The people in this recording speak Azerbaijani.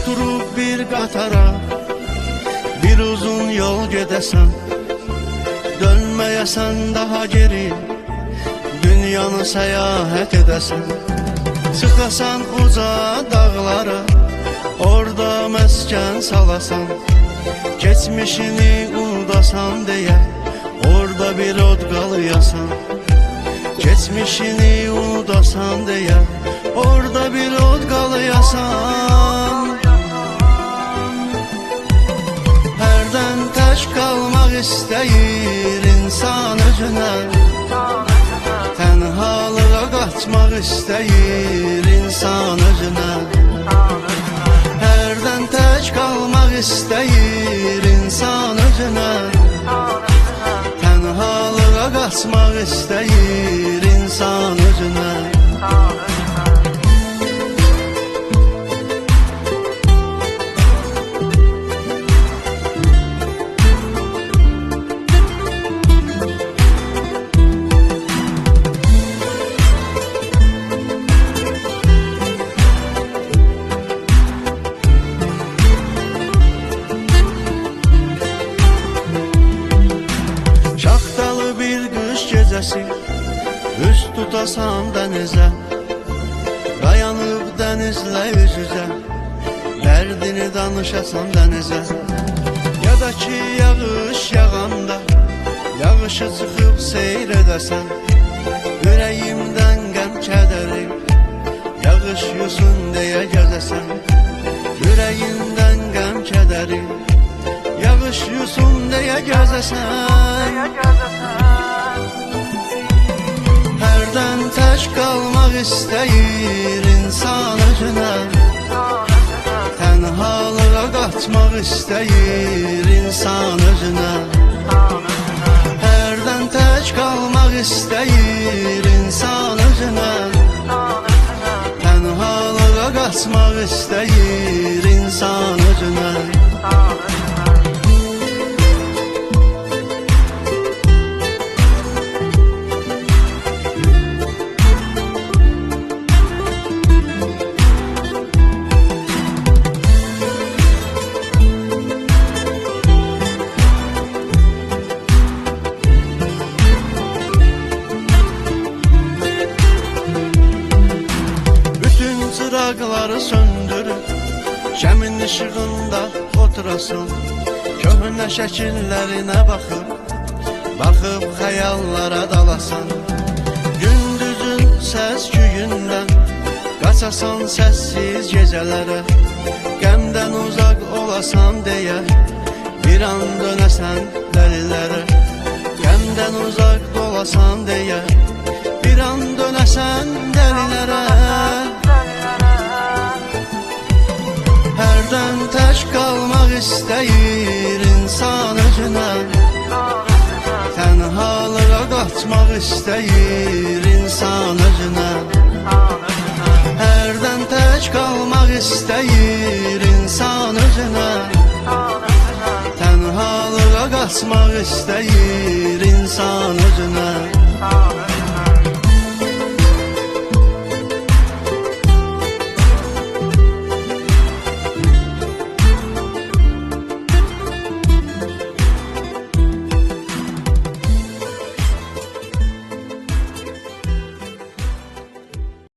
oturup bir qatara, bir uzun yol gedəsən, dönməyəsən daha geri, dünyanı səyahət edəsən. Çıxasan uca dağlara, orada məskən salasan, geçmişini unudasan deyə, orada bir od qalayasan. Geçmişini unudasan deyə, orada bir od qalayasan. Hərdən tək qalmaq istəyir insan özünə, tənhalığa qaçmaq istəyir insan özünə. Hərdən tək qalmaq istəyir insan özünə, tənhalığa qaçmaq istəyir insan özünə. Üz tutasan dənizə, dayanıb dənizlə üz-üzə, dərdini danışasan dənizə. Ya da ki yağış yağanda, yağışı çıxıb seyr edəsən, ürəyimdən qəm kədəri, yağış yusun deyə gəzəsən. Ürəyindən qəm kədəri, yağış yusun deyə gəzəsən. Hərdən tək qalmaq istəyir insan özünə, tənhalığa qaçmaq istəyir insan özünə. Hərdən tək qalmaq istəyir insan özünə, tənhalığa qaçmaq istəyir insan özünə. Çıraqları söndürüb, şəmin işığında oturasın, köhnə şəkillərinə baxıb, baxıb xəyallara dalasan. Gündüzün səs-küyündən qaçasan səssiz gecələrə, qəmdən uzaq olasan deyə, bir an dönəsən dəlilərə. Qəmdən uzaq olasan deyə, bir an dönəsən dəlilərə. Hərdən tək qalmaq istəyir insan özünə, tənhalığa qaçmaq istəyir insan özünə. Hərdən tək qalmaq istəyir insan özünə, tənhalığa qaçmaq istəyir insan özünə.